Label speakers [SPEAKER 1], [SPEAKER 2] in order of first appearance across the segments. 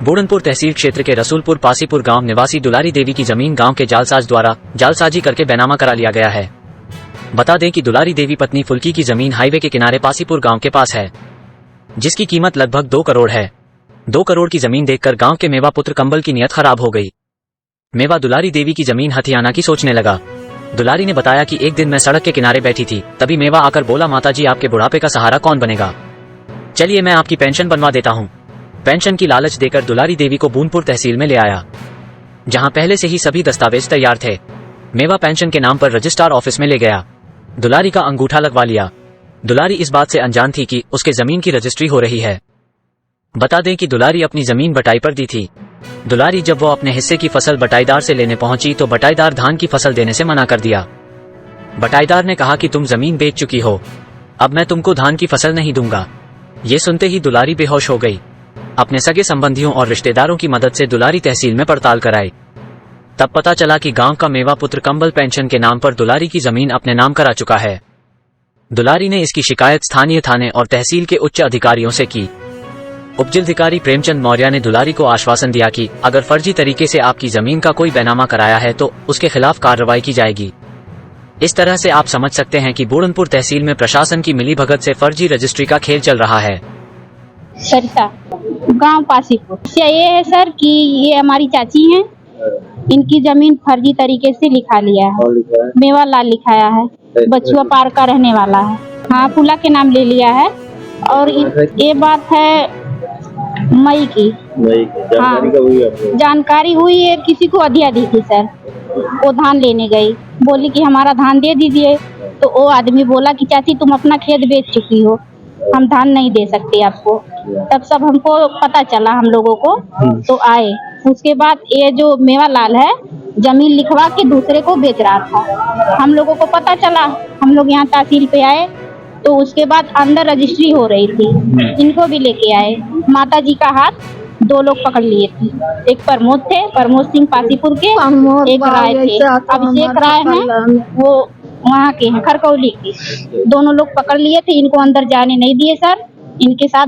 [SPEAKER 1] बूढ़नपुर तहसील क्षेत्र के रसूलपुर पासीपुर गांव निवासी दुलारी देवी की जमीन गांव के जालसाज द्वारा जालसाजी करके बैनामा करा लिया गया है। बता दें कि दुलारी देवी पत्नी फुल्की की जमीन हाईवे के किनारे पासीपुर गांव के पास है, जिसकी कीमत लगभग 2 करोड़ है। 2 करोड़ की जमीन देखकर गांव के मेवा पुत्र कंबल की नियत खराब हो गई। मेवा दुलारी देवी की जमीन हथियाना की सोचने लगा। दुलारी ने बताया कि एक दिन मैं सड़क के किनारे बैठी थी, तभी मेवा आकर बोला, माताजी आपके बुढ़ापे का सहारा कौन बनेगा, चलिए मैं आपकी पेंशन बनवा देता हूँ। पेंशन की लालच देकर दुलारी देवी को बूनपुर तहसील में ले आया, जहां पहले से ही सभी दस्तावेज तैयार थे। मेवा पेंशन के नाम पर रजिस्ट्रार ऑफिस में ले गया, दुलारी का अंगूठा लगवा लिया। दुलारी इस बात से अनजान थी कि उसके जमीन की रजिस्ट्री हो रही है। बता दें कि दुलारी अपनी जमीन बटाई पर दी थी। दुलारी जब वो अपने हिस्से की फसल बटाईदार से लेने पहुंची तो बटाईदार धान की फसल देने से मना कर दिया। बटाईदार ने कहा कि तुम जमीन बेच चुकी हो, अब मैं तुमको धान की फसल नहीं दूंगा। ये सुनते ही दुलारी बेहोश हो गई। अपने सगे संबंधियों और रिश्तेदारों की मदद से दुलारी तहसील में पड़ताल कराई। तब पता चला कि गांव का मेवा पुत्र कंबल पेंशन के नाम पर दुलारी की जमीन अपने नाम करा चुका है। दुलारी ने इसकी शिकायत स्थानीय थाने और तहसील के उच्च अधिकारियों से की। उपजिलाधिकारी प्रेमचंद मौर्य ने दुलारी को आश्वासन दिया कि अगर फर्जी तरीके से आपकी जमीन का कोई बैनामा कराया है तो उसके खिलाफ कार्रवाई की जाएगी। इस तरह से आप समझ सकते हैं कि बूढ़नपुर तहसील में प्रशासन की मिलीभगत से फर्जी रजिस्ट्री का खेल चल रहा है।
[SPEAKER 2] सरिता गांव पासीपुर। ये है सर कि ये हमारी चाची हैं, इनकी जमीन फर्जी तरीके से लिखा लिया है। मेवा लाल लिखाया है, बछुआ पार का रहने वाला है। हाँ, फूला के नाम ले लिया है। और ये बात है मई की। हाँ, जानकारी हुई है, किसी को अधिया दी थी सर। वो धान लेने गई, बोली कि हमारा धान दे दीजिए। तो वो आदमी बोला कि चाची तुम अपना खेत बेच चुकी हो, हम धान नहीं दे सकते आपको। तब सब हमको पता चला, हम लोगों को, तो आए। उसके बाद ये जो मेवा लाल है जमीन लिखवा के दूसरे को बेच रहा था। हम लोगों को पता चला, हम लोग यहाँ तहसील पे आए तो उसके बाद अंदर रजिस्ट्री हो रही थी। इनको भी लेके आए, माता जी का हाथ 2 लोग पकड़ लिए थे। एक प्रमोद थे, प्रमोद सिंह पासीपुर के, एक राय थे, अभिषेक राय हैं, वो वहाँ के हैं, खरकौली के। दोनों लोग पकड़ लिए थे, इनको अंदर जाने नहीं दिए सर। इनके साथ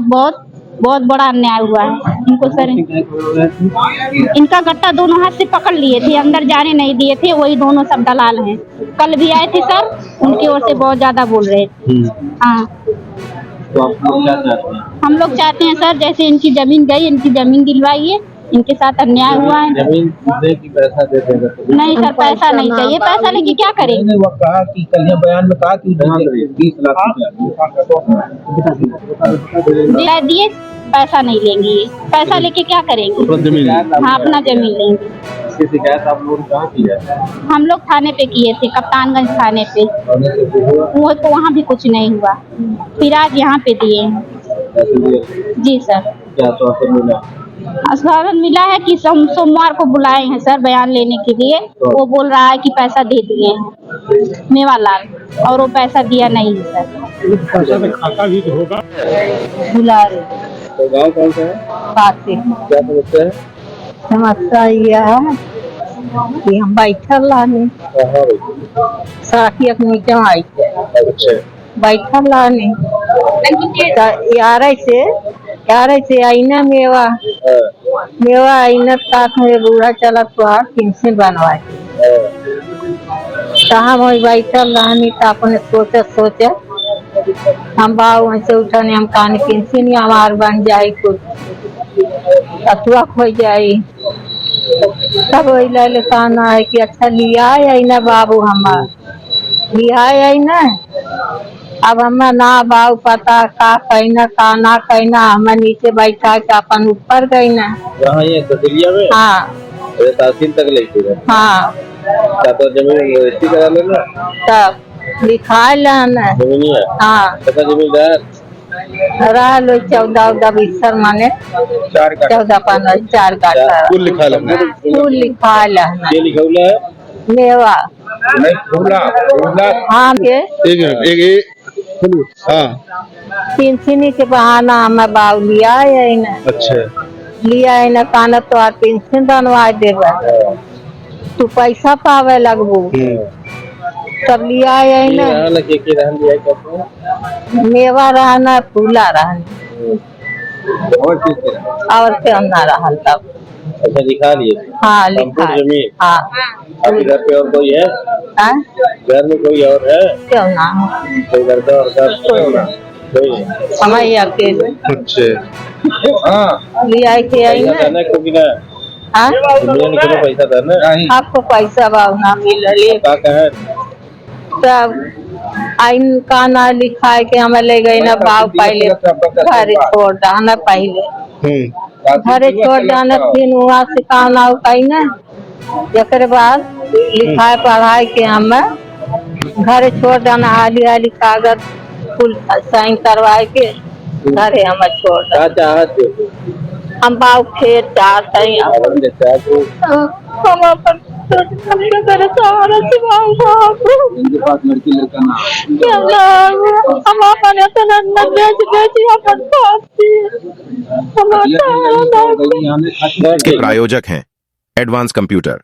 [SPEAKER 2] बहुत बड़ा अन्याय हुआ है इनको सर। इनका गट्टा दोनों हाथ से पकड़ लिए थे, अंदर जाने नहीं दिए थे। वही दोनों सब दलाल हैं। कल भी आए थे सर, उनकी ओर से बहुत ज्यादा बोल रहे थे। हाँ,
[SPEAKER 3] तो आप लोग क्या चाहते हैं?
[SPEAKER 2] हम लोग चाहते हैं सर, जैसे इनकी जमीन गई, इनकी जमीन दिलवाइए। इनके साथ अन्याय हुआ है।
[SPEAKER 3] जमीन दे की पैसा दे देंगे?
[SPEAKER 2] नहीं सर, पैसा नहीं चाहिए। पैसा लेके क्या करेंगे?
[SPEAKER 3] वो कहा कि कल बयान में कहा कि 20 लाख
[SPEAKER 2] दिला दिए, पैसा नहीं लेंगे। पैसा लेके क्या करेंगे? हाँ, अपना जमीन लेंगे।
[SPEAKER 3] इसकी शिकायत आप लोग कहाँ की है?
[SPEAKER 2] हम लोग थाने पे किए थे, कप्तानगंज थाने पे। वो तो वहाँ भी कुछ नहीं हुआ, फिर आज यहाँ पे दिए हैं। जी सर।
[SPEAKER 3] क्या आश्वासन मिला?
[SPEAKER 2] आश्वासन मिला है कि सोमवार को बुलाए हैं सर बयान लेने के लिए। वो बोल रहा है कि पैसा दे दिए हैं मेवा लाल, और वो पैसा दिया नहीं है सर।
[SPEAKER 3] पैसा में खाता भी होगा।
[SPEAKER 2] दुलारी
[SPEAKER 3] तो गाँव कौन सा है?
[SPEAKER 2] पासी।
[SPEAKER 3] क्या समस्या है?
[SPEAKER 2] समस्या यह है कि हम बैठल लाने साखी अपनी जमाई के बैठल लाने यार से आईना मेवा आईना साथ में बूढ़ा चला तो पेंशन बनवाए। हम बैठल रहनी तो अपने सोचे हम बाबू से उठाने, हम कहानी पेंशन हमार बन जाये, कुछ अथुआ हो जाये। तब वही कहना है कि अच्छा लिया है ना बाबू, हमार लिया है ना। अब हमें ना बाबू पता का कहना का ना कहना, हमें नीचे बैठा के अपन ऊपर गई ना।
[SPEAKER 3] ये तहसीलिया में? हाँ, तहसील तक ले गए। हाँ, तो जमीन रजिस्ट्री करा लेना,
[SPEAKER 2] तब लिखा लेना
[SPEAKER 3] जमीन।
[SPEAKER 2] हाँ,
[SPEAKER 3] जमीनदार
[SPEAKER 2] रहा लो 14 बिस्तर माने 14-15 4 काटा
[SPEAKER 3] कुल लिखा लेना। ये लिखा हुआ है
[SPEAKER 2] मेवा
[SPEAKER 3] नहीं फूला
[SPEAKER 2] हाँ के
[SPEAKER 3] एक हाँ
[SPEAKER 2] पेंशन के बहाना हमें बाबू लिया है ना।
[SPEAKER 3] अच्छा,
[SPEAKER 2] लिया है ना, काना तो आप पेंशन बनवा देगा, तू पैसा पावे लगबू। तब लिया है ना, मेवा रहना फूला रहना।
[SPEAKER 3] और किस तरह?
[SPEAKER 4] और क्यों ना रहल तब।
[SPEAKER 3] अच्छा लिखा लिए?
[SPEAKER 4] हाँ लिखा
[SPEAKER 3] संपूर्ण
[SPEAKER 4] है।
[SPEAKER 3] जमीन?
[SPEAKER 4] हाँ
[SPEAKER 3] आपके घर पे और कोई है?
[SPEAKER 4] हाँ?
[SPEAKER 3] घर में कोई और है?
[SPEAKER 4] क्यों ना हो।
[SPEAKER 3] कोई लड़का और कोई नहीं?
[SPEAKER 4] हमारे अकेले
[SPEAKER 3] अच्छा हाँ
[SPEAKER 4] लिया के आई
[SPEAKER 3] पैसा
[SPEAKER 4] ना।
[SPEAKER 3] देना है क्योंकि ना
[SPEAKER 4] हाँ?
[SPEAKER 3] दुनिया ने कितना पैसा देना है?
[SPEAKER 4] आपको पैसा भाव ना मिले
[SPEAKER 3] का है
[SPEAKER 4] तब आइन का ना लिखा है कि हमें ले गई ना बाव पहले घर छोड़ जाना पहले घर छोड़ जाना फिर वहाँ से कहना कही ना एक बाद लिखा है पढ़ाई के हमें घर छोड़ जाना हाली हाली कागज फुल साइन करवाए के घरे हमें छोड़
[SPEAKER 3] क्या चाहत
[SPEAKER 4] हम बाव खेत चाहते हैं हम अपन करे सहारा से
[SPEAKER 3] इनके पास लड़की लड़का ना
[SPEAKER 4] हम अपन इतना न बेच अपन
[SPEAKER 5] के प्रायोजक हैं एडवांस कंप्यूटर,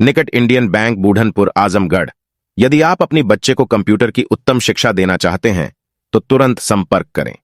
[SPEAKER 5] निकट इंडियन बैंक, बूढ़नपुर, आजमगढ़। यदि आप अपनी बच्चे को कंप्यूटर की उत्तम शिक्षा देना चाहते हैं तो तुरंत संपर्क करें।